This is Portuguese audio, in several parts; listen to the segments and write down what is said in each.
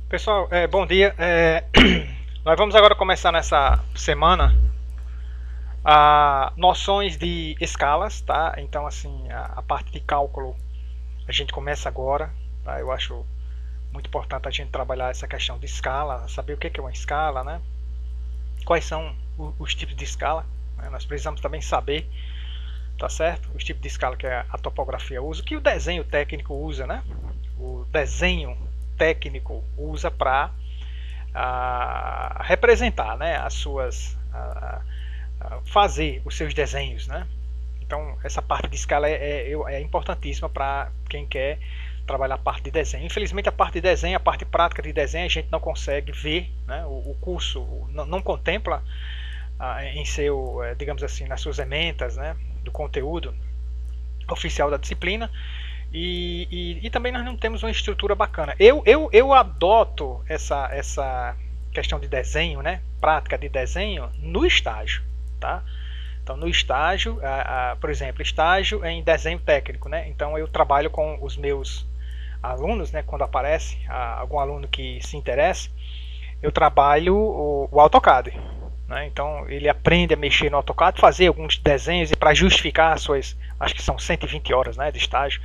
Pessoal, bom dia. Nós vamos agora começar nessa semana a noções de escalas, tá? Então, assim, a parte de cálculo a gente começa agora, tá? Eu acho muito importante a gente trabalhar essa questão de escala, saber o que é uma escala, né? Quais são os tipos de escala, né? Nós precisamos também saber, tá certo? Os tipos de escala que a topografia usa, que o desenho técnico usa, né? O desenho técnico usa para representar, né, as suas fazer os seus desenhos, né? Então essa parte de escala é importantíssima para quem quer trabalhar a parte de desenho. Infelizmente a parte de desenho, a parte prática de desenho a gente não consegue ver, né? O curso não contempla em seu, digamos assim, nas suas ementas, né, do conteúdo oficial da disciplina. E também nós não temos uma estrutura bacana. Eu adoto essa questão de desenho, né, prática de desenho no estágio, tá? Então no estágio, por exemplo, estágio em desenho técnico, né? Então eu trabalho com os meus alunos, né, quando aparece algum aluno que se interesse, eu trabalho o AutoCAD, né? Então ele aprende a mexer no AutoCAD, fazer alguns desenhos e para justificar as suas, acho que são 120 horas, né, de estágio.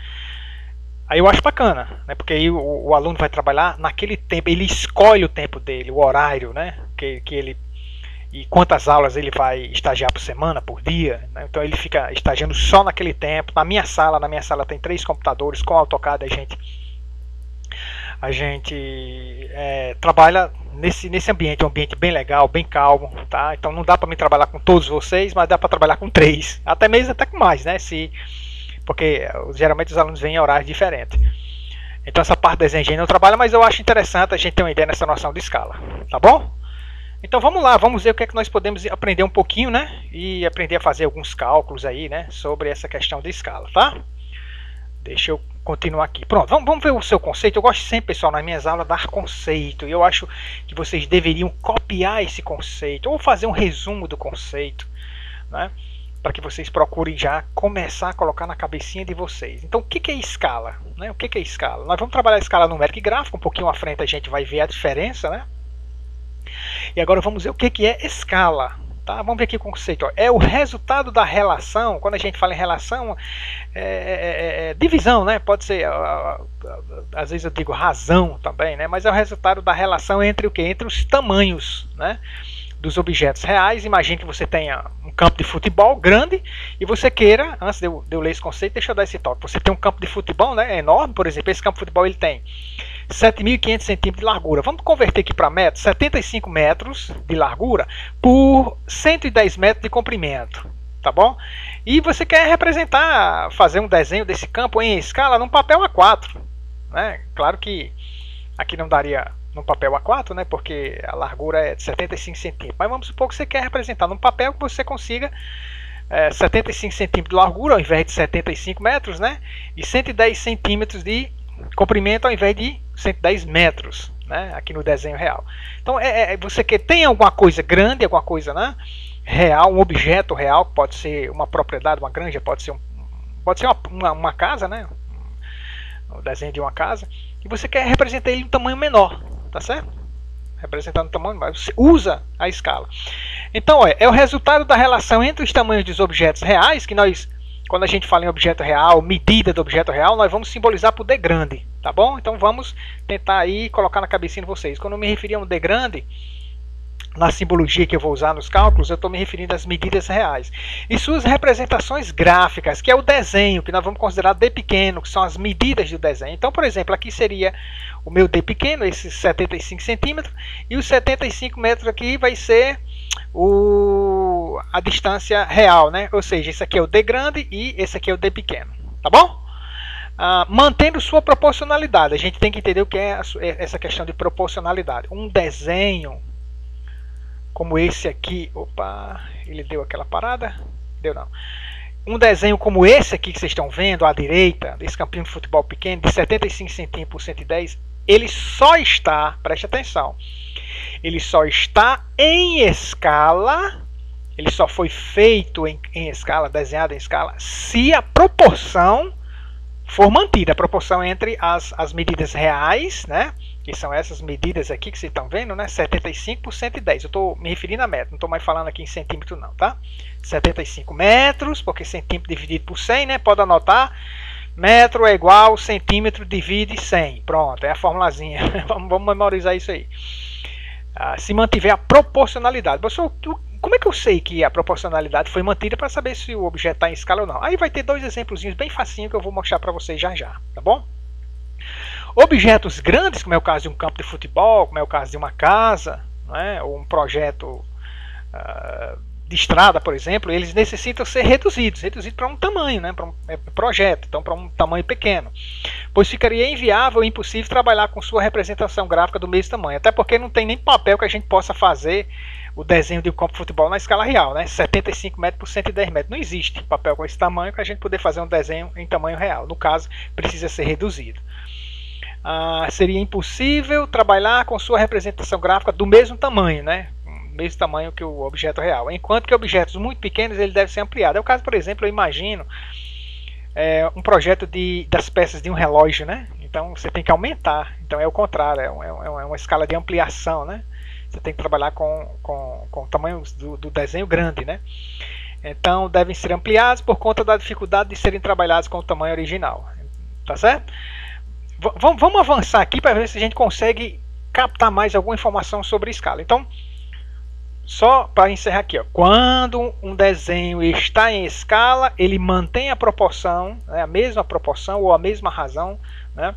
Aí eu acho bacana, né? Porque aí o aluno vai trabalhar naquele tempo, ele escolhe o tempo dele, o horário, né? Que ele, e quantas aulas ele vai estagiar por semana, por dia, né? Então ele fica estagiando só naquele tempo. Na minha sala tem 3 computadores, com AutoCAD a gente trabalha nesse ambiente, um ambiente bem legal, bem calmo, tá? Então não dá para mim trabalhar com todos vocês, mas dá para trabalhar com 3, até mesmo até com mais, né? Porque geralmente os alunos vêm em horários diferentes. Então essa parte de desenho não trabalha, mas eu acho interessante a gente ter uma ideia nessa noção de escala, tá bom? Então vamos lá, vamos ver o que é que nós podemos aprender um pouquinho, né? E aprender a fazer alguns cálculos aí, né? Sobre essa questão de escala, tá? Deixa eu continuar aqui. Pronto, vamos ver o seu conceito. Eu gosto sempre, pessoal, nas minhas aulas, dar conceito. E eu acho que vocês deveriam copiar esse conceito, ou fazer um resumo do conceito, né? Para que vocês procurem já começar a colocar na cabecinha de vocês. Então, o que é escala? Né? O que é escala? Nós vamos trabalhar a escala numérica e gráfica, um pouquinho à frente a gente vai ver a diferença, né? E agora vamos ver o que é escala. Tá? Vamos ver aqui o conceito. Ó. É o resultado da relação, quando a gente fala em relação, divisão, né? Pode ser, às vezes eu digo razão também, né? Mas é o resultado da relação entre o que? Entre os tamanhos, né? Dos objetos reais. Imagine que você tenha um campo de futebol grande e você queira, antes de eu ler esse conceito, deixa eu dar esse toque. Você tem um campo de futebol, né, enorme, por exemplo, esse campo de futebol ele tem 7.500 centímetros de largura. Vamos converter aqui para metros, 75 metros de largura por 110 metros de comprimento, tá bom? E você quer representar, fazer um desenho desse campo em escala num papel A4, né? Claro que aqui não daria no papel A4, né, porque a largura é de 75 centímetros. Mas vamos supor que você quer representar num papel que você consiga 75 centímetros de largura ao invés de 75 metros, né, e 110 centímetros de comprimento ao invés de 110 metros, né, aqui no desenho real. Então você quer tem alguma coisa grande, alguma coisa, né, real, um objeto real, pode ser uma propriedade, uma granja, pode ser uma casa, né, o desenho de uma casa, e você quer representar ele em um tamanho menor, tá certo? Representando o tamanho, mas você usa a escala. Então, é o resultado da relação entre os tamanhos dos objetos reais, que nós, quando a gente fala em objeto real, medida do objeto real, nós vamos simbolizar por D grande, tá bom? Então vamos tentar aí colocar na cabecinha de vocês. Quando eu me referir a um D grande, na simbologia que eu vou usar nos cálculos, eu estou me referindo às medidas reais. E suas representações gráficas, que é o desenho, que nós vamos considerar D pequeno, que são as medidas do desenho. Então, por exemplo, aqui seria o meu D pequeno, esses 75 centímetros, e os 75 metros aqui vai ser a distância real, né? Ou seja, esse aqui é o D grande e esse aqui é o D pequeno, tá bom? Mantendo sua proporcionalidade, a gente tem que entender o que é essa questão de proporcionalidade. Um desenho como esse aqui, opa, ele deu aquela parada? Deu não. Um desenho como esse aqui que vocês estão vendo à direita, desse campinho de futebol pequeno, de 75 centímetros por 110, ele só está, preste atenção, ele só está em escala, ele só foi feito em escala, desenhado em escala, se a proporção for mantida, a proporção entre as medidas reais, né, que são essas medidas aqui que vocês estão vendo, né? 75 por 110. Eu estou me referindo a metro, não estou mais falando aqui em centímetro não, tá? 75 metros, porque centímetro dividido por 100, né? Pode anotar. Metro é igual centímetro divide 100. Pronto, é a formulazinha. Vamos memorizar isso aí. Se mantiver a proporcionalidade. Professor, como é que eu sei que a proporcionalidade foi mantida para saber se o objeto está em escala ou não? Aí vai ter dois exemplos bem facinho que eu vou mostrar para vocês já já, tá bom? Objetos grandes, como é o caso de um campo de futebol, como é o caso de uma casa, né, ou um projeto de estrada, por exemplo, eles necessitam ser reduzidos para um tamanho, né, para um projeto, então para um tamanho pequeno, pois ficaria inviável e impossível trabalhar com sua representação gráfica do mesmo tamanho, até porque não tem nem papel que a gente possa fazer o desenho de um campo de futebol na escala real, né, 75 metros por 110 metros, não existe papel com esse tamanho para a gente poder fazer um desenho em tamanho real, no caso precisa ser reduzido. Seria impossível trabalhar com sua representação gráfica do mesmo tamanho, né? Mesmo tamanho que o objeto real. Enquanto que objetos muito pequenos ele deve ser ampliado. É o caso, por exemplo, eu imagino um projeto das peças de um relógio, né? Então você tem que aumentar. Então é o contrário, é uma escala de ampliação, né? Você tem que trabalhar com o tamanho do desenho grande, né? Então devem ser ampliados por conta da dificuldade de serem trabalhados com o tamanho original. Tá certo? Vamos avançar aqui para ver se a gente consegue captar mais alguma informação sobre escala. Então, só para encerrar aqui, ó, quando um desenho está em escala, ele mantém a proporção, né, a mesma proporção ou a mesma razão, né,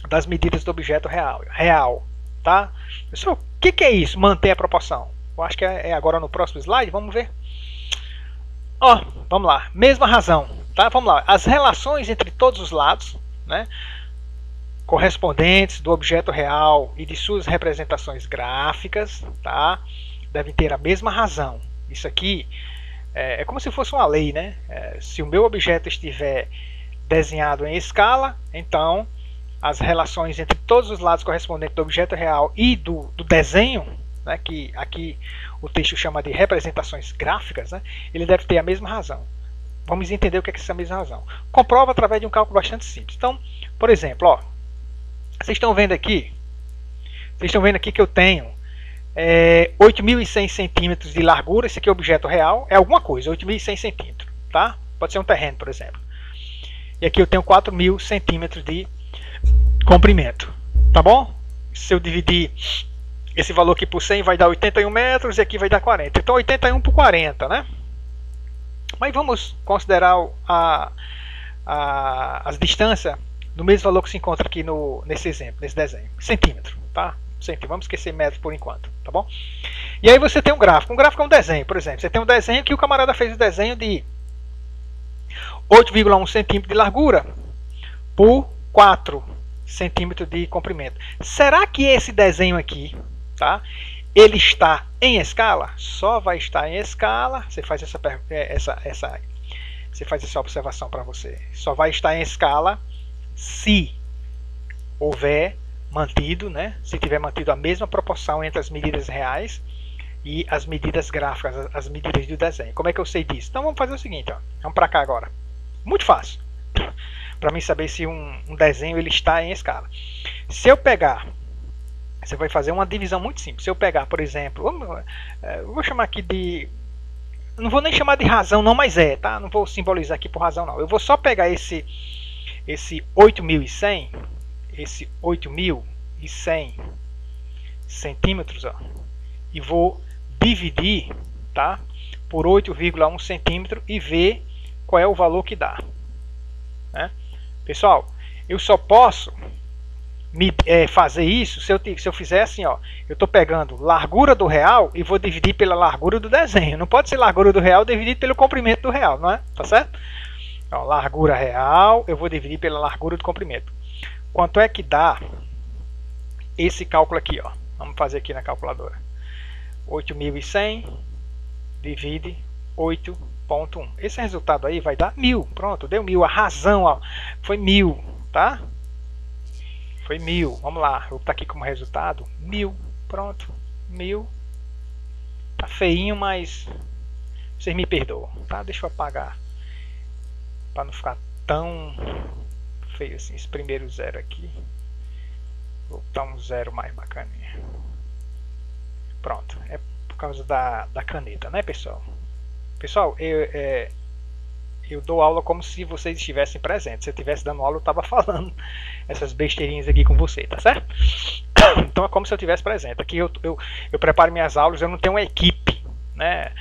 das medidas do objeto real, tá? Pessoal, o que é isso, manter a proporção? Eu acho que é agora no próximo slide, vamos ver. Ó, vamos lá, mesma razão, tá? Vamos lá, as relações entre todos os lados, né, correspondentes do objeto real e de suas representações gráficas, tá? Devem ter a mesma razão. Isso aqui é como se fosse uma lei, né? Se o meu objeto estiver desenhado em escala, então as relações entre todos os lados correspondentes do objeto real e do desenho, né, que aqui o texto chama de representações gráficas, né, ele deve ter a mesma razão. Vamos entender o que é essa mesma razão. Comprova através de um cálculo bastante simples. Então, por exemplo, ó, vocês estão vendo aqui que eu tenho 8.100 centímetros de largura. Esse aqui é o objeto real, é alguma coisa, 8.100 centímetros, tá? Pode ser um terreno, por exemplo. E aqui eu tenho 4.000 centímetros de comprimento, tá bom? Se eu dividir esse valor aqui por 100 vai dar 81 metros e aqui vai dar 40. Então 81 por 40, né? Mas vamos considerar as distâncias do mesmo valor que se encontra aqui nesse exemplo, nesse desenho, centímetro, tá? Vamos esquecer metros por enquanto, tá bom? E aí você tem um gráfico. Um gráfico é um desenho, por exemplo. Você tem um desenho que o camarada fez o desenho de 8,1 centímetros de largura por 4 centímetros de comprimento. Será que esse desenho aqui, tá? Ele está em escala? Só vai estar em escala. Você faz você faz essa observação para você. Só vai estar em escala se houver mantido, né? Se tiver mantido a mesma proporção entre as medidas reais e as medidas gráficas, as medidas do desenho. Como é que eu sei disso? Então vamos fazer o seguinte, ó. Vamos para cá agora. Muito fácil. Para mim saber se um desenho ele está em escala. Se eu pegar, você vai fazer uma divisão muito simples. Se eu pegar, por exemplo, eu vou chamar aqui de, não vou nem chamar de razão não, mas tá? Não vou simbolizar aqui por razão não. Eu vou só pegar esse 8.100, esse 8.100 centímetros, ó, e vou dividir, tá, por 8,1 centímetro e ver qual é o valor que dá, né? Pessoal, eu só posso fazer isso se eu fizer assim, ó, eu estou pegando largura do real e vou dividir pela largura do desenho. Não pode ser largura do real dividido pelo comprimento do real, não é? Tá certo? Então, largura real, eu vou dividir pela largura do comprimento. Quanto é que dá esse cálculo aqui, ó? Vamos fazer aqui na calculadora. 8.100 divide 8,1. Esse resultado aí vai dar 1.000. Pronto, deu 1.000. A razão, ó, foi 1.000, tá? Foi 1.000. Vamos lá, vou botar aqui como resultado 1.000. Pronto, 1.000. Tá feinho, mas vocês me perdoam, tá? Deixa eu apagar para não ficar tão feio assim, esse primeiro zero aqui. Vou botar um 0 mais bacaninha. Pronto, é por causa da caneta, né, pessoal? Pessoal, eu dou aula como se vocês estivessem presentes. Se eu estivesse dando aula, eu estava falando essas besteirinhas aqui com você, tá certo? Então é como se eu estivesse presente. Aqui eu preparo minhas aulas, eu não tenho uma equipe, né,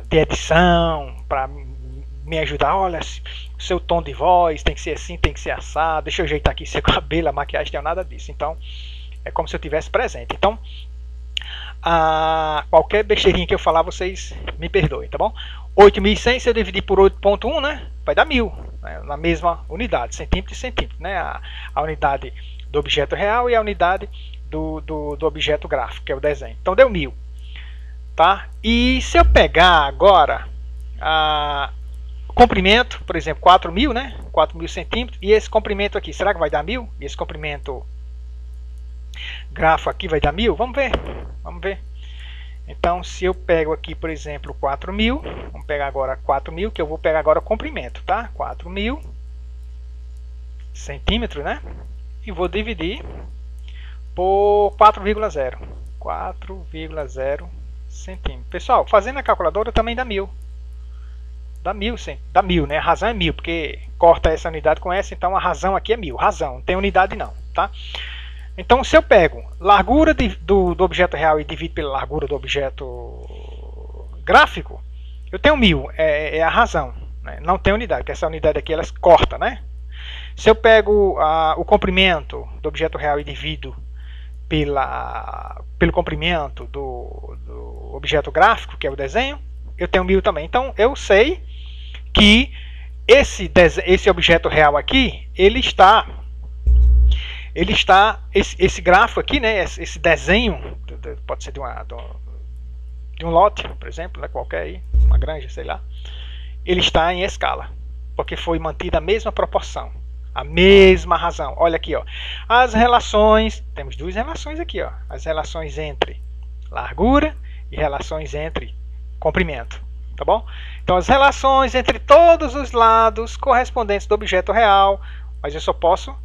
de edição, para me ajudar. Olha, o seu tom de voz tem que ser assim, tem que ser assado. Deixa eu ajeitar aqui seu cabelo, a maquiagem, não tem nada disso. Então é como se eu estivesse presente. Então qualquer besteirinha que eu falar, vocês me perdoem, tá bom? 8.100, se eu dividir por 8.1, né, vai dar 1.000, né, na mesma unidade, centímetro e centímetro, né, a unidade do objeto real e a unidade do objeto gráfico, que é o desenho. Então deu 1.000, tá? E se eu pegar agora o comprimento, por exemplo, 4.000, né, 4.000 centímetros, e esse comprimento aqui, será que vai dar 1.000? E esse comprimento grafo aqui vai dar 1.000? Vamos ver, vamos ver. Então, se eu pego aqui, por exemplo, 4.000, vamos pegar agora 4.000, que eu vou pegar agora o comprimento, tá? 4.000 centímetros, né? E vou dividir por 4,0. 4,0 centímetros. Pessoal, fazendo a calculadora também dá 1.000. Dá 1.000, dá 1.000, né? A razão é 1.000, porque corta essa unidade com essa, então a razão aqui é 1.000. Razão, não tem unidade não, tá? Então, se eu pego largura do objeto real e divido pela largura do objeto gráfico, eu tenho 1.000, é a razão, né? Não tem unidade, porque essa unidade aqui ela corta, né? Se eu pego o comprimento do objeto real e divido pelo comprimento do objeto gráfico, que é o desenho, eu tenho 1.000 também. Então, eu sei que esse objeto real aqui, esse gráfico aqui, né, esse desenho, pode ser de um lote, por exemplo, né, qualquer aí, uma granja, sei lá, ele está em escala, porque foi mantida a mesma proporção, a mesma razão. Olha aqui, ó, as relações, temos duas relações aqui, ó, as relações entre largura e relações entre comprimento, tá bom? Então as relações entre todos os lados correspondentes do objeto real, mas eu só posso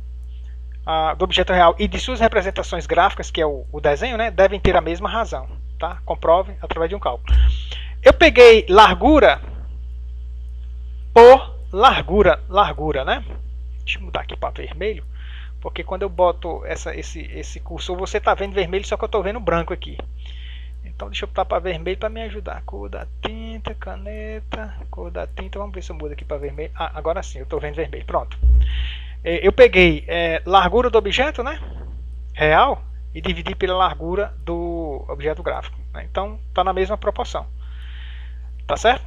do objeto real e de suas representações gráficas, que é o desenho, né, devem ter a mesma razão, tá? Comprove através de um cálculo. Eu peguei largura por largura, né? Deixa eu mudar aqui para vermelho, porque quando eu boto esse cursor, você está vendo vermelho, só que eu estou vendo branco aqui. Então deixa eu botar para vermelho para me ajudar. Cor da tinta, caneta, cor da tinta. Vamos ver se eu mudo aqui para vermelho. Agora sim, eu estou vendo vermelho. Pronto. Eu peguei largura do objeto, né, real, e dividi pela largura do objeto gráfico, né? Então está na mesma proporção, tá certo?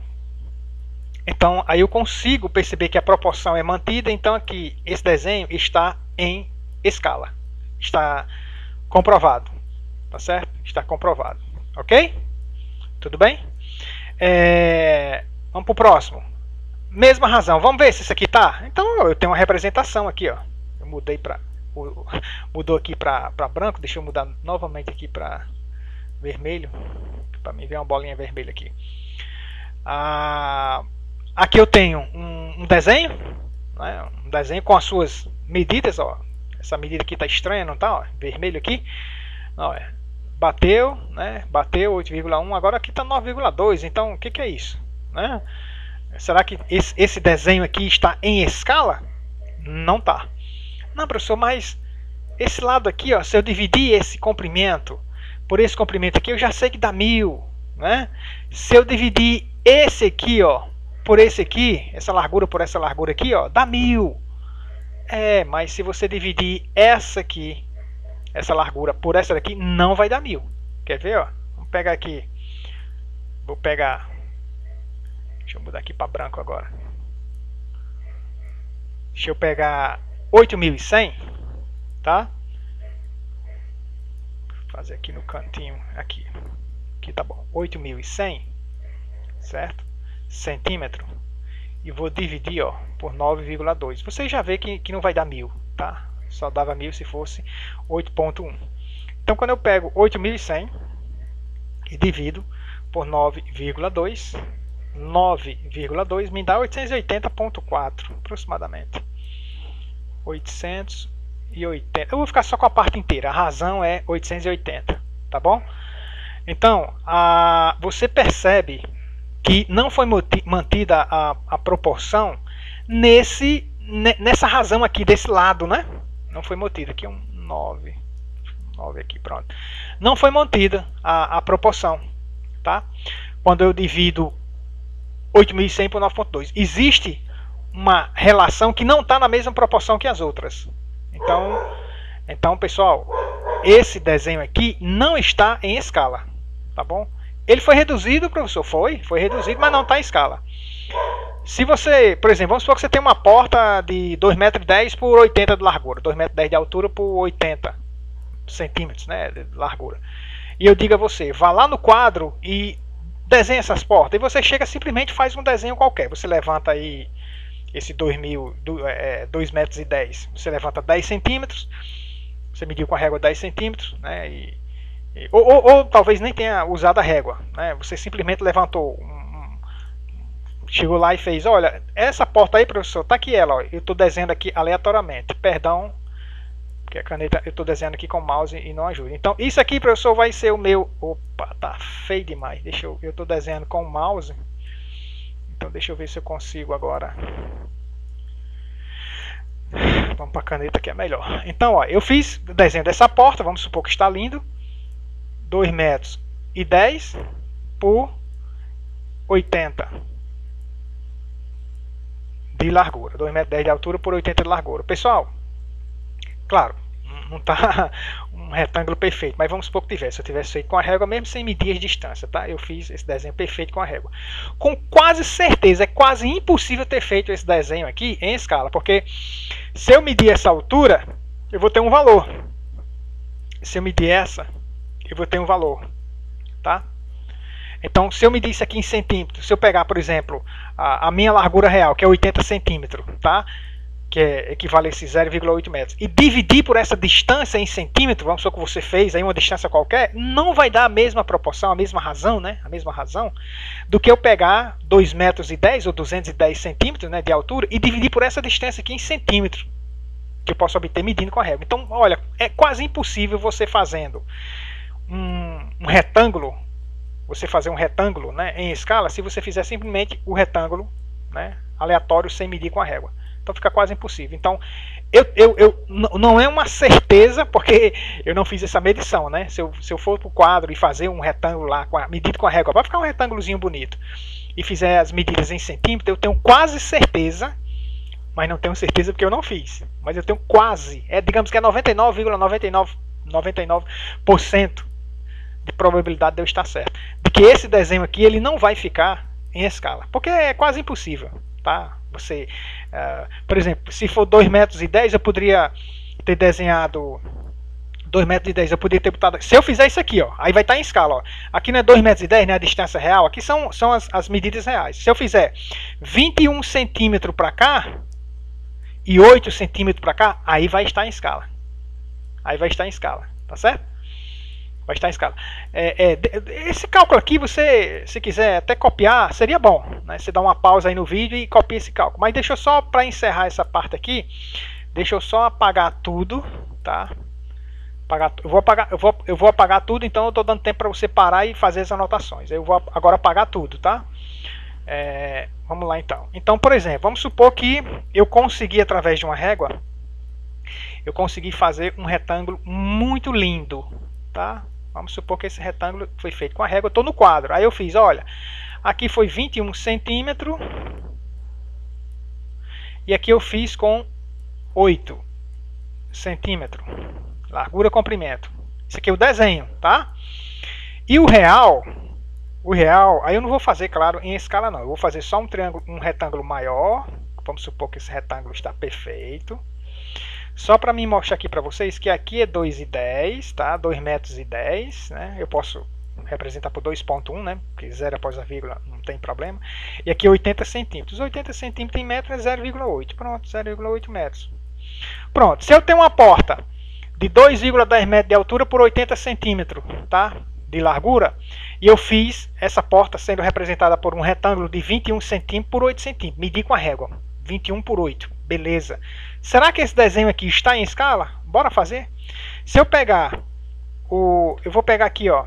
Então aí eu consigo perceber que a proporção é mantida. Então aqui esse desenho está em escala, está comprovado, tá certo? Está comprovado, ok? Tudo bem? Vamos para o próximo. Mesma razão, vamos ver se isso aqui tá. Então eu tenho uma representação aqui, ó. Eu mudei mudou aqui para branco. Deixa eu mudar novamente aqui para vermelho, para mim ver uma bolinha vermelha aqui. Aqui eu tenho um desenho, né? Um desenho com as suas medidas, ó. Essa medida aqui tá estranha, não tá? Ó, vermelho aqui, ó, bateu, né? Bateu 8,1. Agora aqui tá 9,2. Então o que é isso, né? Será que esse desenho aqui está em escala? Não está. Não, professor, mas esse lado aqui, ó, se eu dividir esse comprimento por esse comprimento aqui, eu já sei que dá 1.000, né? Se eu dividir esse aqui, ó, por esse aqui, essa largura por essa largura aqui, ó, dá 1.000. Mas se você dividir essa aqui, essa largura por essa daqui, não vai dar 1.000. Quer ver, ó? Vamos pegar aqui. Vou pegar. Deixa eu mudar aqui para branco agora. Deixa eu pegar 8.100, tá? Vou fazer aqui no cantinho, aqui tá bom. 8.100, certo? Centímetro. E vou dividir, ó, por 9,2. Você já vê que não vai dar 1.000, tá? Só dava 1.000 se fosse 8,1. Então quando eu pego 8.100 e divido por 9,2, 9,2 me dá 880,4 aproximadamente. 880,4 880. Eu vou ficar só com a parte inteira. A razão é 880, tá bom? Então, você percebe que não foi mantida a proporção nessa razão aqui desse lado, né? Não foi mantida. Aqui um 9 aqui, pronto. Não foi mantida a proporção, tá? Quando eu divido 8.100 por 9.2, existe uma relação que não está na mesma proporção que as outras. Então, pessoal, esse desenho aqui não está em escala, tá bom? Ele foi reduzido, professor? Foi reduzido, mas não está em escala. Se você, por exemplo, vamos supor que você tem uma porta de 2,10 m por 80 de largura, 2,10 m de altura por 80 centímetros, né, de largura. E eu digo a você, vá lá no quadro e desenha essas portas. E você chega simplesmente faz um desenho qualquer. Você levanta aí esse 2,10 metros, você levanta 10 centímetros, você mediu com a régua 10 centímetros, né, ou talvez nem tenha usado a régua, né, você simplesmente levantou, chegou lá e fez, olha, essa porta aí, professor, tá aqui ela, ó, eu estou desenhando aqui aleatoriamente, perdão, porque a caneta eu estou desenhando aqui com o mouse e não ajuda. Então isso aqui, professor, vai ser o meu, opa, tá feio demais, eu estou desenhando com o mouse. Então deixa eu ver se eu consigo agora. Vamos para a caneta que é melhor. Então, ó, eu fiz o desenho dessa porta, vamos supor que está lindo. 2,10 metros por 80 de largura. 2,10 metros de altura por 80 de largura. Pessoal, claro, não está um retângulo perfeito, mas vamos supor que tivesse. Se eu tivesse feito com a régua, mesmo sem medir as distâncias, tá? Eu fiz esse desenho perfeito com a régua. Com quase certeza, é quase impossível ter feito esse desenho aqui em escala, porque se eu medir essa altura, eu vou ter um valor. Se eu medir essa, eu vou ter um valor, tá? Então, se eu medir isso aqui em centímetros, se eu pegar, por exemplo, a minha largura real, que é 80 centímetros, tá? Que equivale a esse 0,8 metros, e dividir por essa distância em centímetros, vamos supor que você fez aí uma distância qualquer, não vai dar a mesma proporção, a mesma razão, né? A mesma razão do que eu pegar 2,10 metros ou 210 centímetros, né, de altura e dividir por essa distância aqui em centímetros, que eu posso obter medindo com a régua. Então, olha, é quase impossível você fazendo um retângulo, você fazer um retângulo, né, em escala, se você fizer simplesmente o retângulo, né, aleatório sem medir com a régua. Então fica quase impossível. Então, não é uma certeza, porque eu não fiz essa medição, né? Se eu for para o quadro e fazer um retângulo lá, medido com a régua, vai ficar um retângulozinho bonito, e fizer as medidas em centímetros, eu tenho quase certeza, mas não tenho certeza porque eu não fiz. Mas eu tenho quase, digamos que é 99,99% de probabilidade de eu estar certo. De que esse desenho aqui, ele não vai ficar em escala, porque é quase impossível, tá? Você, por exemplo, se for 2,10 metros, eu poderia ter desenhado 2,10 metros, eu poderia ter botado. Se eu fizer isso aqui, ó, aí vai estar em escala. Ó. Aqui não é 2,10 metros, né, a distância real, aqui são as medidas reais. Se eu fizer 21 centímetros para cá e 8 centímetros para cá, aí vai estar em escala. Aí vai estar em escala, tá certo? Vai estar em escala. Esse cálculo aqui, você, se quiser até copiar, seria bom, né? Você dá uma pausa aí no vídeo e copia esse cálculo. Mas deixa eu só, para encerrar essa parte aqui, deixa eu só apagar tudo, tá? Eu vou apagar tudo, então eu estou dando tempo para você parar e fazer as anotações. Eu vou agora apagar tudo, tá? Vamos lá então. Então, por exemplo, vamos supor que eu consegui, através de uma régua, eu consegui fazer um retângulo muito lindo, tá? Vamos supor que esse retângulo foi feito com a régua. Eu estou no quadro. Aí eu fiz, olha, aqui foi 21 centímetros. E aqui eu fiz com 8 centímetros. Largura, comprimento. Isso aqui é o desenho, tá? E o real, aí eu não vou fazer, claro, em escala não. Eu vou fazer só um retângulo maior. Vamos supor que esse retângulo está perfeito. Só para me mostrar aqui para vocês que aqui é 2,10, tá? 2,10 metros, né? Eu posso representar por 2,1, né? Porque 0 após a vírgula não tem problema. E aqui 80 centímetros. 80 centímetros em metro é 0,8. Pronto, 0,8 metros. Pronto, se eu tenho uma porta de 2,10 metros de altura por 80 centímetros, tá? De largura, e eu fiz essa porta sendo representada por um retângulo de 21 centímetros por 8 centímetros. Medi com a régua, 21 por 8. Beleza. Será que esse desenho aqui está em escala? Bora fazer? Se eu pegar eu vou pegar aqui, ó.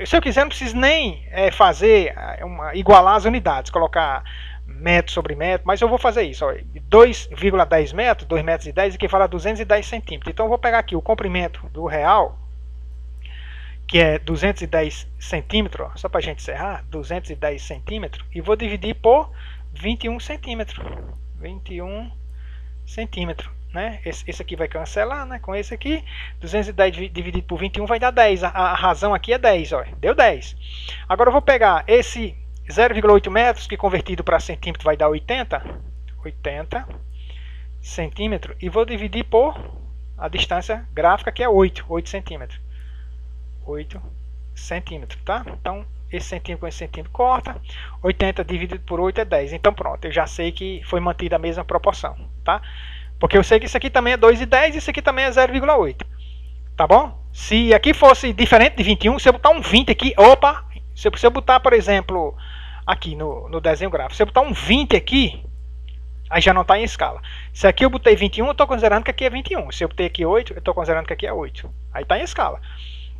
Se eu quiser, não preciso nem igualar as unidades, colocar metro sobre metro, mas eu vou fazer isso. 2,10 metros, 2 metros e 10 equivale a 210 centímetros. Então eu vou pegar aqui o comprimento do real, que é 210 centímetros, só para a gente encerrar, 210 centímetros, e vou dividir por 21 centímetros. 21 centímetros. Né? Esse aqui vai cancelar, né? Com esse aqui, 210 dividido por 21 vai dar 10. A razão aqui é 10, ó. Deu 10. Agora eu vou pegar esse 0,8 metros, que convertido para centímetro vai dar 80 centímetros, e vou dividir por a distância gráfica, que é 8 centímetros. 8 centímetros, tá? Então, esse centímetro com esse centímetro corta. 80 dividido por 8 é 10. Então, pronto, eu já sei que foi mantida a mesma proporção, tá? Porque eu sei que isso aqui também é 2,10 e isso aqui também é 0,8. Tá bom? Se aqui fosse diferente de 21, se eu botar um 20 aqui, opa, se eu botar, por exemplo, aqui no desenho gráfico, se eu botar um 20 aqui, aí já não está em escala. Se aqui eu botei 21, eu estou considerando que aqui é 21. Se eu botei aqui 8, eu estou considerando que aqui é 8. Aí está em escala.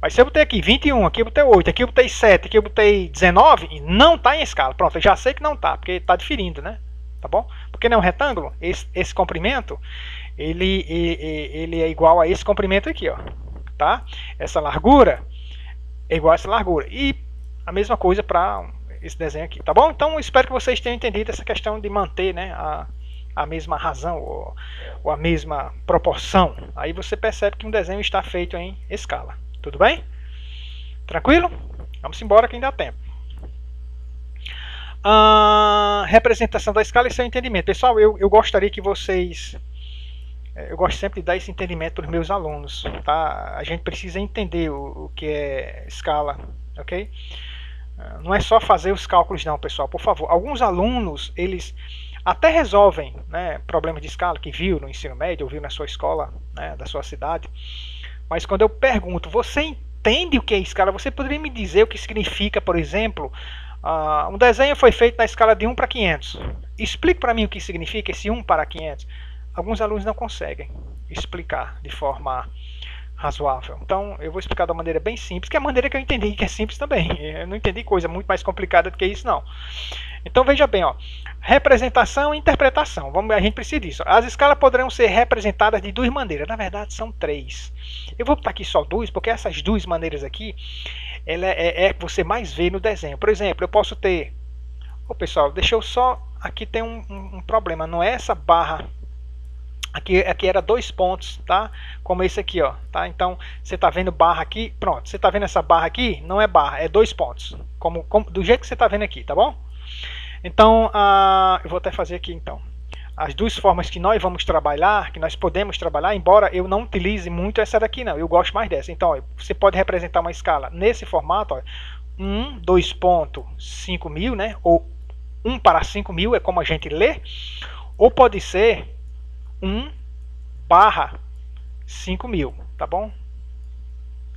Mas se eu botei aqui 21, aqui eu botei 8, aqui eu botei 7, aqui eu botei 19, não está em escala. Pronto, eu já sei que não está, porque está diferindo, né? Tá bom? Porque não é um retângulo, esse comprimento, ele é igual a esse comprimento aqui, ó. Tá? Essa largura é igual a essa largura. E a mesma coisa para esse desenho aqui, tá bom? Então, eu espero que vocês tenham entendido essa questão de manter, né, a mesma razão ou a mesma proporção. Aí você percebe que um desenho está feito em escala. Tudo bem? Tranquilo? Vamos embora que ainda dá tempo. Representação da escala e seu entendimento. Pessoal, eu gostaria que vocês... Eu gosto sempre de dar esse entendimento para os meus alunos. Tá? A gente precisa entender o que é escala. Ok? Não é só fazer os cálculos não, pessoal. Por favor. Alguns alunos, eles até resolvem, né, problemas de escala que viu no ensino médio, ou viu na sua escola, né, da sua cidade. Mas quando eu pergunto, você entende o que é escala? Você poderia me dizer o que significa, por exemplo... um desenho foi feito na escala de 1 para 500. Explique para mim o que significa esse 1 para 500. Alguns alunos não conseguem explicar de forma razoável. Então eu vou explicar de uma maneira bem simples, que é a maneira que eu entendi, que é simples também. Eu não entendi coisa muito mais complicada do que isso, não. Então veja bem, ó, representação e interpretação. A gente precisa disso. As escalas poderão ser representadas de duas maneiras. Na verdade são três. Eu vou botar aqui só duas, porque essas duas maneiras aqui é que você mais vê no desenho. Por exemplo, eu posso ter... pessoal, deixa eu só... Aqui tem um problema. Não é essa barra... Aqui era 2 pontos, tá? Como esse aqui, ó. Tá? Então, você está vendo barra aqui. Pronto, você está vendo essa barra aqui? Não é barra, é 2 pontos. Do jeito que você está vendo aqui, tá bom? Então, eu vou até fazer aqui, então. As duas formas que nós vamos trabalhar, que nós podemos trabalhar, embora eu não utilize muito essa daqui, não. Eu gosto mais dessa. Então, ó, você pode representar uma escala nesse formato, ó. 2.5000, né? Ou 1 para 5.000, é como a gente lê. Ou pode ser 1 barra 5.000, tá bom?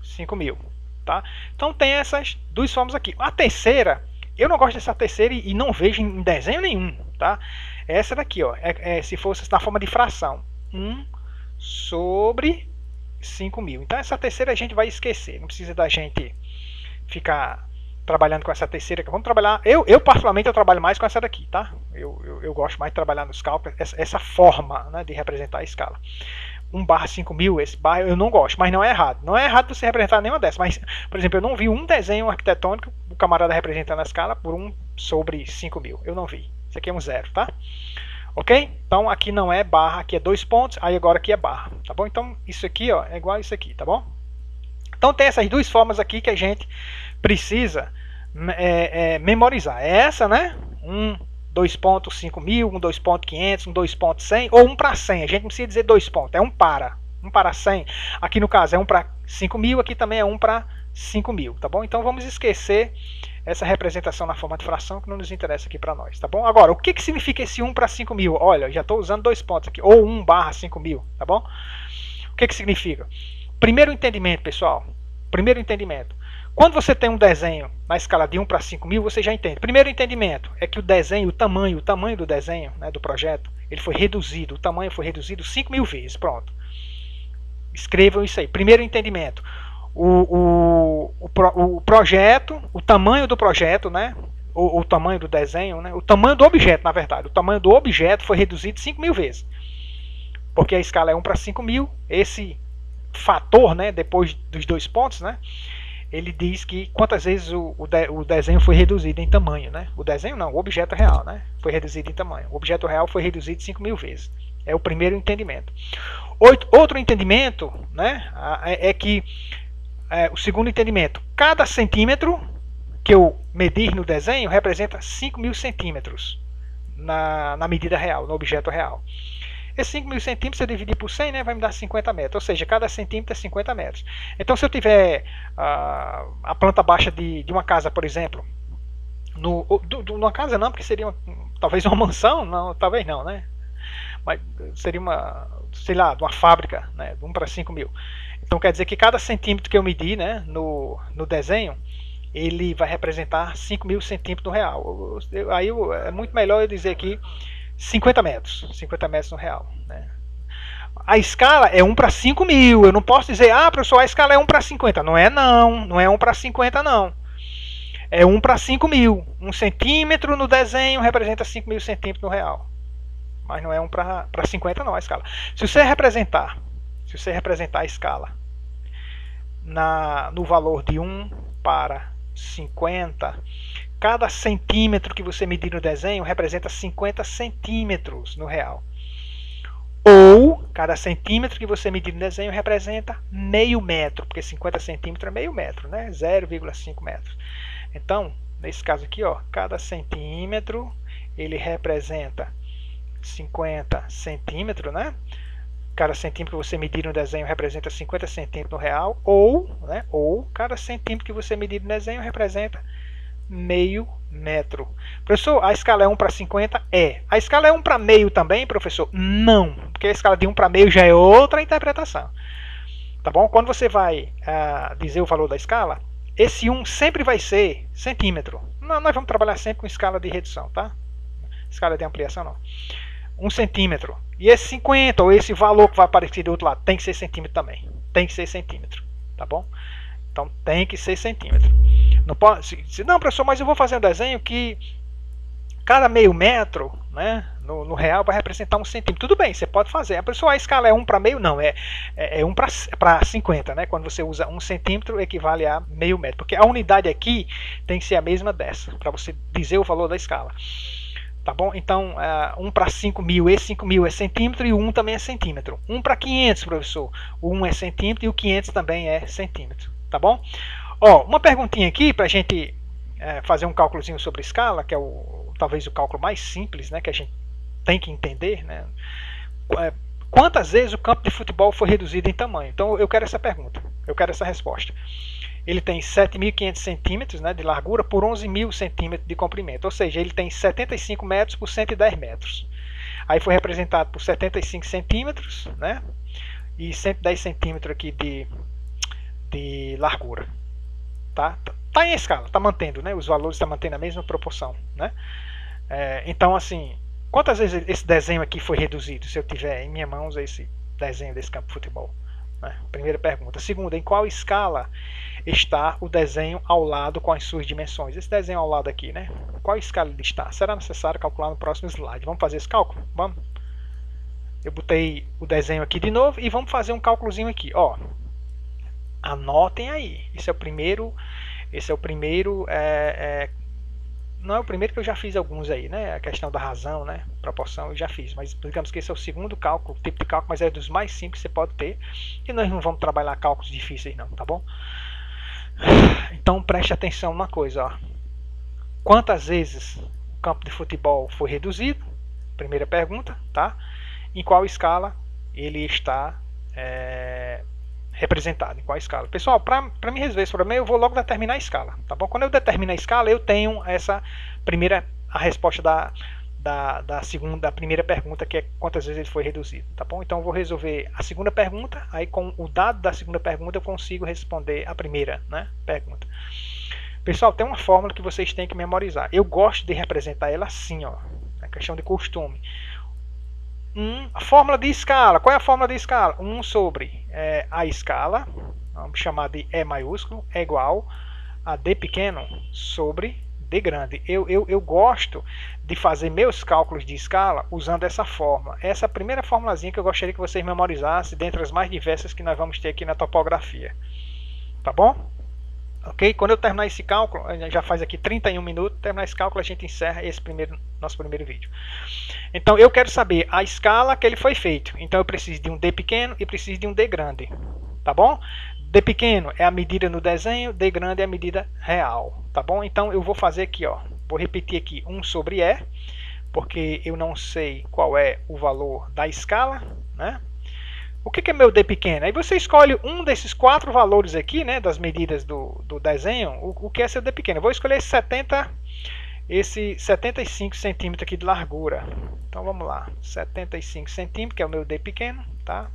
5.000, tá? Então tem essas duas formas aqui. A terceira, eu não gosto dessa terceira e não vejo em desenho nenhum, tá? Essa daqui, ó, se fosse na forma de fração, 1 sobre 5.000. Então essa terceira a gente vai esquecer, não precisa da gente ficar trabalhando com essa terceira. Vamos trabalhar, eu particularmente eu trabalho mais com essa daqui, tá? Eu gosto mais de trabalhar nos cálculos, essa forma, né, de representar a escala. 1 barra 5.000, esse barra eu não gosto, mas não é errado. Não é errado você representar nenhuma dessas, mas, por exemplo, eu não vi um desenho arquitetônico, o camarada representando a escala por 1 sobre 5.000. Eu não vi. Isso aqui é um 0, tá? Ok? Então aqui não é barra, aqui é 2 pontos, aí agora aqui é barra, tá bom? Então isso aqui, ó, é igual a isso aqui, tá bom? Então tem essas duas formas aqui que a gente precisa memorizar. É essa, né? 2.5.000, 2.500, 2.100 ou 1 para 100. A gente não precisa dizer 2 pontos, é 1 para 100. Aqui no caso é 1 para 5.000, aqui também é 1 para 5.000, tá bom? Então vamos esquecer essa representação na forma de fração que não nos interessa aqui para nós, tá bom? Agora, o que significa esse 1 para 5.000? Olha, já estou usando 2 pontos aqui, ou 1 barra 5.000, tá bom? O que significa? Primeiro entendimento, pessoal. Primeiro entendimento. Quando você tem um desenho na escala de 1 para 5.000, você já entende. Primeiro entendimento é que o desenho, o tamanho do desenho, né, do projeto, ele foi reduzido, o tamanho foi reduzido 5.000 vezes, pronto. Escrevam isso aí. Primeiro entendimento. O projeto, o tamanho do projeto, né? O tamanho do desenho, né? O tamanho do objeto, na verdade. O tamanho do objeto foi reduzido 5.000 vezes. Porque a escala é 1 para 5.000. Esse fator, né? Depois dos 2 pontos, né? Ele diz que quantas vezes o desenho foi reduzido em tamanho, né? O desenho não, o objeto real, né? Foi reduzido em tamanho. O objeto real foi reduzido 5.000 vezes. É o primeiro entendimento. Outro entendimento, né? É que o segundo entendimento, cada centímetro que eu medir no desenho representa 5.000 centímetros na medida real, no objeto real. Esses 5.000 centímetros, se eu dividir por 100, né, vai me dar 50 metros. Ou seja, cada centímetro é 50 metros. Então, se eu tiver a planta baixa de uma casa, por exemplo, numa casa não, porque seria talvez uma mansão, não, talvez não, né? Mas seria sei lá, uma fábrica, né, de 1 para 5.000. Então, quer dizer que cada centímetro que eu medir, né, no desenho, ele vai representar 5.000 centímetros no real. Aí é muito melhor eu dizer aqui 50 metros no real, né? A escala é 1 para 5.000. Eu não posso dizer, professor, a escala é 1 para 50. Não é não, não é 1 para 50 não. É 1 para 5.000. 1 centímetro no desenho representa 5.000 centímetros no real. Mas não é 1 para 50 não a escala. Se você representar a escala no valor de 1 para 50, cada centímetro que você medir no desenho representa 50 centímetros no real. Ou cada centímetro que você medir no desenho representa meio metro, porque 50 centímetros é meio metro, né? 0,5 metros. Então, nesse caso aqui, ó, cada centímetro ele representa 50 centímetros, né? Cada centímetro que você medir no desenho representa 50 centímetros no real, ou cada centímetro que você medir no desenho representa meio metro. Professor, a escala é 1 para 50? É. A escala é 1 para meio também, professor? Não, porque a escala de 1 para meio já é outra interpretação. Tá bom? Quando você vai dizer o valor da escala, esse 1 sempre vai ser centímetro. Nós vamos trabalhar sempre com escala de redução, tá? Escala de ampliação não. 1 centímetro. E esse 50, ou esse valor que vai aparecer do outro lado, tem que ser centímetro também. Tem que ser centímetro, tá bom? Então tem que ser centímetro. Não pode, não, professor, mas eu vou fazer um desenho que cada meio metro, né, no real vai representar 1 centímetro. Tudo bem, você pode fazer. Professor, a escala é 1 para meio? Não, é 1 para 50. Né? Quando você usa 1 centímetro, equivale a meio metro. Porque a unidade aqui tem que ser a mesma dessa, para você dizer o valor da escala. Tá bom? Então, 1 para 5.000, esse 5.000 é centímetro e o 1 também é centímetro. 1 para 500, professor, o 1 é centímetro e o 500 também é centímetro. Tá bom? Ó, uma perguntinha aqui para a gente fazer um cálculozinho sobre escala, que é talvez o cálculo mais simples, né, que a gente tem que entender, né? Quantas vezes o campo de futebol foi reduzido em tamanho? Então eu quero essa pergunta, eu quero essa resposta. Ele tem 7.500 centímetros, né, de largura por 11.000 centímetros de comprimento, ou seja, ele tem 75 metros por 110 metros. Aí foi representado por 75 centímetros, né, e 110 centímetros aqui de largura. Tá em escala, tá mantendo, né, os valores estão mantendo a mesma proporção, né? Então, assim, quantas vezes esse desenho aqui foi reduzido, se eu tiver em minhas mãos esse desenho desse campo de futebol? Né? Primeira pergunta. Segunda, em qual escala está o desenho ao lado com as suas dimensões? Esse desenho ao lado aqui, né? Qual escala ele está? Será necessário calcular no próximo slide. Vamos fazer esse cálculo? Vamos? Eu botei o desenho aqui de novo e vamos fazer um cálculozinho aqui. Ó, anotem aí. Esse é o primeiro. Não é o primeiro, que eu já fiz alguns aí, né? A questão da razão, né? Proporção eu já fiz, mas digamos que esse é o segundo cálculo, tipo de cálculo, mas é dos mais simples que você pode ter. E nós não vamos trabalhar cálculos difíceis não, tá bom? Então preste atenção numa coisa, ó. Quantas vezes o campo de futebol foi reduzido? Primeira pergunta, tá? Em qual escala ele está representado, em qual escala? Pessoal, para me resolver esse problema, eu vou logo determinar a escala, tá bom? Quando eu determino a escala, eu tenho a resposta da primeira pergunta, que é quantas vezes ele foi reduzido, tá bom? Então eu vou resolver a segunda pergunta, aí com o dado da segunda pergunta eu consigo responder a primeira, né, pergunta. Pessoal, tem uma fórmula que vocês têm que memorizar. Eu gosto de representar ela assim, ó, é questão de costume. a fórmula de escala. Qual é a fórmula de escala? 1 sobre a escala, vamos chamar de E maiúsculo, é igual a D pequeno sobre D grande. Eu gosto de fazer meus cálculos de escala usando essa fórmula. Essa é a primeira formulazinha que eu gostaria que vocês memorizassem, dentre as mais diversas que nós vamos ter aqui na topografia. Tá bom? Ok? Quando eu terminar esse cálculo, já faz aqui 31 minutos, terminar esse cálculo a gente encerra esse nosso primeiro vídeo. Então eu quero saber a escala que ele foi feito. Então eu preciso de um D pequeno e preciso de um D grande. Tá bom? D pequeno é a medida no desenho, D grande é a medida real. Tá bom? Então eu vou fazer aqui, ó, vou repetir aqui 1 sobre E, porque eu não sei qual é o valor da escala, né? O que é meu D pequeno? Aí você escolhe um desses 4 valores aqui, né, das medidas do desenho, o que é seu D pequeno. Eu vou escolher esse 75 centímetros aqui de largura. Então vamos lá, 75 centímetros, que é o meu D pequeno, tá?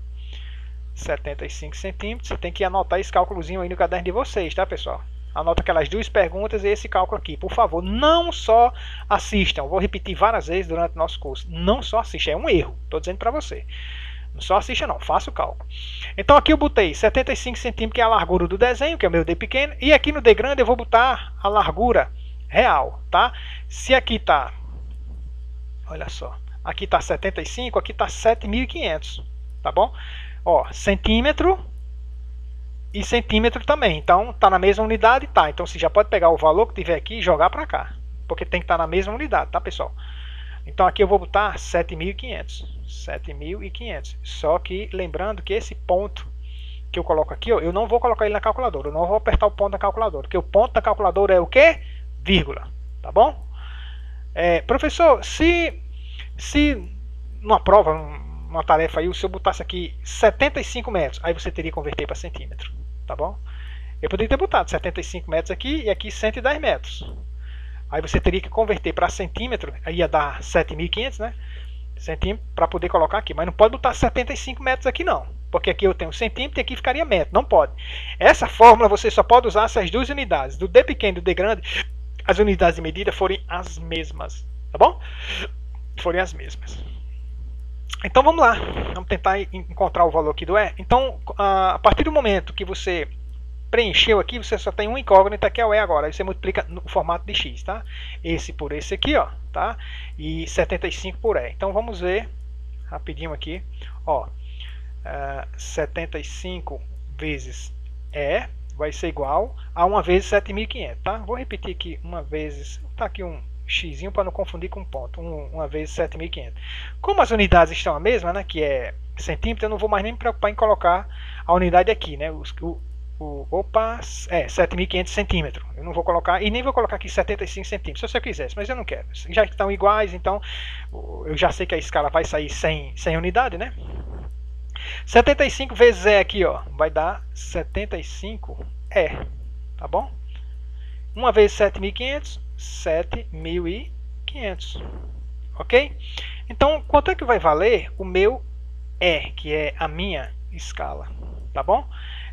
75 centímetros, você tem que anotar esse cálculozinho aí no caderno de vocês, tá, pessoal? Anota aquelas 2 perguntas e esse cálculo aqui, por favor. Não só assistam, vou repetir várias vezes durante o nosso curso. Não só assistam, é um erro, estou dizendo para você. Não só assista não, faça o cálculo. Então aqui eu botei 75 centímetros, que é a largura do desenho, que é o meu D pequeno. E aqui no D grande eu vou botar a largura real, tá? Se aqui está, olha só, aqui está 75, aqui está 7.500, tá bom? Ó, centímetro e centímetro também. Então tá na mesma unidade, tá? Então você já pode pegar o valor que tiver aqui e jogar para cá, porque tem que estar na mesma unidade, tá, pessoal? Então aqui eu vou botar 7.500. 7.500. Só que lembrando que esse ponto que eu coloco aqui, ó, eu não vou colocar ele na calculadora. Eu não vou apertar o ponto da calculadora, porque o ponto da calculadora é o quê? Vírgula. Tá bom? Professor, se numa prova, numa tarefa aí, se eu botasse aqui 75 metros, aí você teria que converter para centímetro. Tá bom? Eu poderia ter botado 75 metros aqui e aqui 110 metros. Aí você teria que converter para centímetro, aí ia dar 7.500, né? Centímetro para poder colocar aqui, mas não pode botar 75 metros aqui não, porque aqui eu tenho centímetro e aqui ficaria metro, não pode. Essa fórmula você só pode usar se as 2 unidades, do D pequeno e do D grande, as unidades de medida forem as mesmas, tá bom? Forem as mesmas. Então vamos lá, vamos tentar encontrar o valor aqui do E. Então a partir do momento que você preencheu aqui, você só tem uma incógnita que é o E agora. Aí você multiplica no formato de X, tá? Esse por esse aqui, ó, tá? E 75 por E. Então vamos ver rapidinho aqui, ó. 75 vezes E vai ser igual a 1 vezes 7.500, tá? Vou repetir aqui, 1 vezes, tá aqui um X para não confundir com ponto, 1 vezes 7.500. Como as unidades estão a mesma, né, que é centímetro, eu não vou mais nem me preocupar em colocar a unidade aqui, né? 7.500 centímetros. Eu não vou colocar, e nem vou colocar aqui 75 centímetros, se eu quisesse, mas eu não quero. Já estão iguais, então eu já sei que a escala vai sair sem unidade, né? 75 vezes E aqui, ó, vai dar 75 E, tá bom? 1 vezes 7.500, 7.500, ok? Então, quanto é que vai valer o meu E, que é a minha escala, tá bom?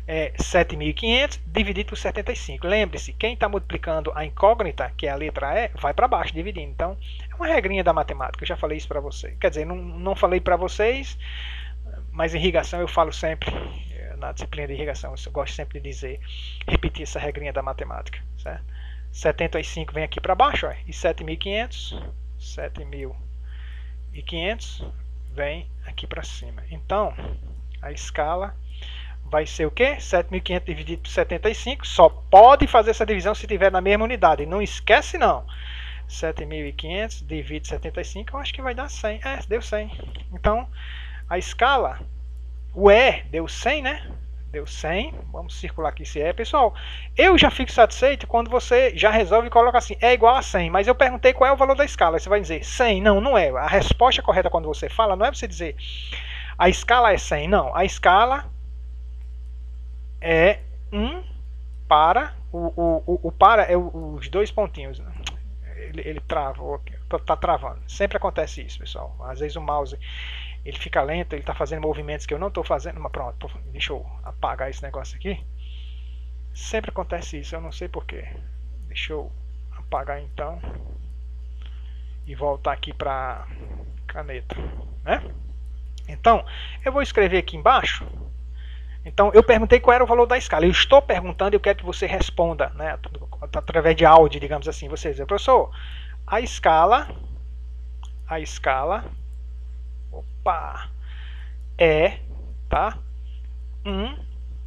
7.500 dividido por 75. Lembre-se, quem está multiplicando a incógnita, que é a letra E, vai para baixo dividindo. Então, é uma regrinha da matemática. Eu já falei isso para vocês. Quer dizer, não falei para vocês, mas em irrigação eu falo sempre, na disciplina de irrigação, eu gosto sempre de dizer, repetir essa regrinha da matemática. Certo? 75 vem aqui para baixo, ó, e 7.500 vem aqui para cima. Então, a escala vai ser o quê? 7.500 dividido por 75. Só pode fazer essa divisão se tiver na mesma unidade. Não esquece não. 7.500 dividido 75, eu acho que vai dar 100. Deu 100. Então, a escala, o E deu 100, né? Deu 100. Vamos circular aqui se é. Pessoal, eu já fico satisfeito quando você já resolve e coloca assim, é igual a 100. Mas eu perguntei qual é o valor da escala. Aí você vai dizer 100. Não, não é. A resposta correta quando você fala não é você dizer a escala é 100. Não, a escala é 1 para, o para é os 2 pontinhos, né? Ele travou, tá travando. Sempre acontece isso, pessoal. Às vezes o mouse ele fica lento, ele está fazendo movimentos que eu não estou fazendo. Mas pronto, deixa eu apagar esse negócio aqui. Sempre acontece isso, eu não sei porquê. Deixa eu apagar então e voltar aqui para caneta, né? Então, eu vou escrever aqui embaixo. Então, eu perguntei qual era o valor da escala. Eu estou perguntando e eu quero que você responda, né, através de áudio, digamos assim. Você diz, professor, a escala, opa, é, tá? 1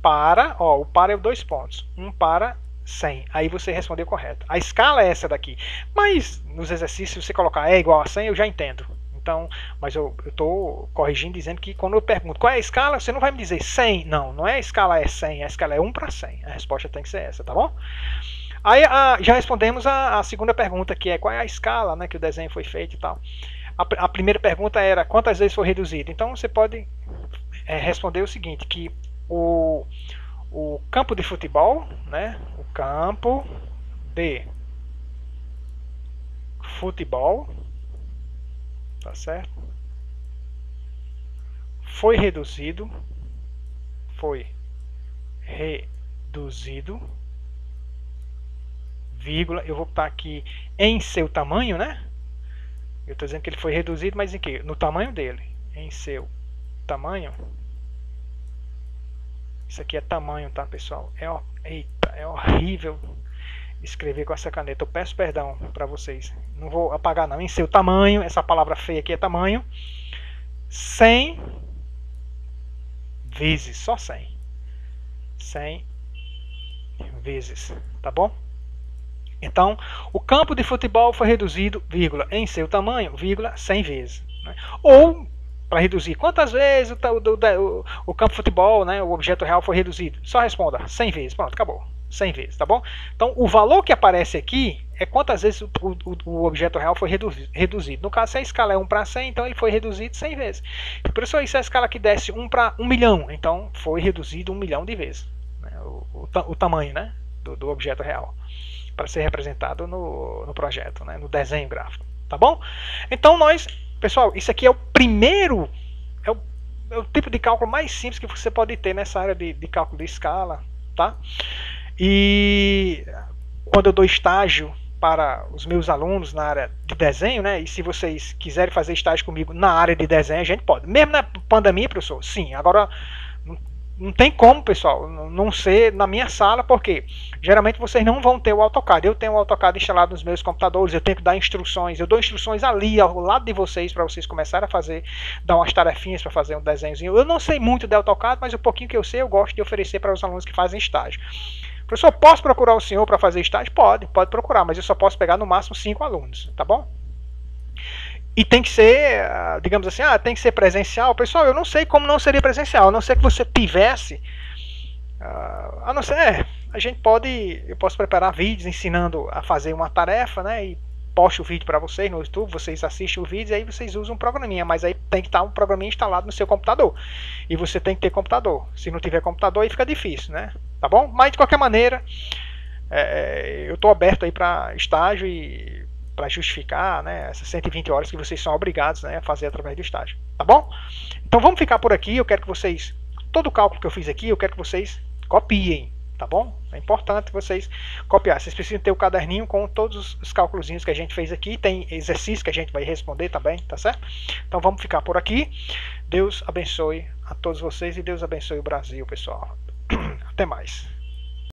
para, ó, o para é 2 pontos. 1 para 100. Aí você respondeu correto. A escala é essa daqui. Mas nos exercícios, se você colocar é igual a 100, eu já entendo. Então, mas eu estou corrigindo dizendo que quando eu pergunto qual é a escala, você não vai me dizer 100. Não, não é a escala é 100, a escala é 1 para 100. A resposta tem que ser essa, tá bom? Aí já respondemos a segunda pergunta, que é qual é a escala, né, que o desenho foi feito e tal. A primeira pergunta era quantas vezes foi reduzido. Então você pode responder o seguinte, que o campo de futebol, né, o campo de futebol, tá certo? Foi reduzido, vírgula, eu vou botar aqui em seu tamanho, né? Eu estou dizendo que ele foi reduzido, mas em que? No tamanho dele, em seu tamanho. Isso aqui é tamanho, tá, pessoal? Eita, é horrível escrever com essa caneta. Eu peço perdão para vocês. Não vou apagar não. Em seu tamanho, essa palavra feia aqui é tamanho. 100 vezes, só 100. 100 vezes, tá bom? Então, o campo de futebol foi reduzido, vírgula, em seu tamanho, vírgula, 100 vezes. Né? Ou, para reduzir, quantas vezes o campo de futebol, né, o objeto real foi reduzido? Só responda, 100 vezes. Pronto, acabou. 100 vezes, tá bom? Então, o valor que aparece aqui é quantas vezes o objeto real foi reduzido. No caso, se a escala é 1 para 100, então ele foi reduzido 100 vezes. Por isso, se a escala aqui desce 1 para 1 milhão, então foi reduzido 1 milhão de vezes. Né, o tamanho, né, do objeto real, para ser representado no projeto, né, no desenho gráfico, tá bom? Então pessoal, isso aqui é o primeiro, é o tipo de cálculo mais simples que você pode ter nessa área de cálculo de escala, tá? E quando eu dou estágio para os meus alunos na área de desenho, né, e se vocês quiserem fazer estágio comigo na área de desenho, a gente pode. Mesmo na pandemia, professor, sim, agora não tem como, pessoal, não ser na minha sala, porque geralmente vocês não vão ter o AutoCAD. Eu tenho o AutoCAD instalado nos meus computadores, eu tenho que dar instruções, eu dou instruções ali ao lado de vocês para vocês começarem a fazer, dar umas tarefinhas para fazer um desenhozinho. Eu não sei muito de AutoCAD, mas o pouquinho que eu sei eu gosto de oferecer para os alunos que fazem estágio. Professor, posso procurar o senhor para fazer estágio? Pode procurar, mas eu só posso pegar no máximo 5 alunos, tá bom? E tem que ser, digamos assim, tem que ser presencial. Pessoal, eu não sei como não seria presencial, a não ser que você tivesse, a não ser, eu posso preparar vídeos ensinando a fazer uma tarefa, né, e posto o vídeo para vocês no YouTube, vocês assistem o vídeo e aí vocês usam um programinha, mas aí tem que estar um programinha instalado no seu computador, e você tem que ter computador. Se não tiver computador aí fica difícil, né, tá bom? Mas de qualquer maneira, eu estou aberto aí para estágio e para justificar, né, essas 120 horas que vocês são obrigados, né, a fazer através do estágio, tá bom? Então vamos ficar por aqui. Eu quero que vocês, todo o cálculo que eu fiz aqui, eu quero que vocês copiem, tá bom? É importante vocês copiar. Vocês precisam ter o caderninho com todos os cálculos que a gente fez aqui. Tem exercício que a gente vai responder também, tá certo? Então vamos ficar por aqui. Deus abençoe a todos vocês e Deus abençoe o Brasil, pessoal. Até mais.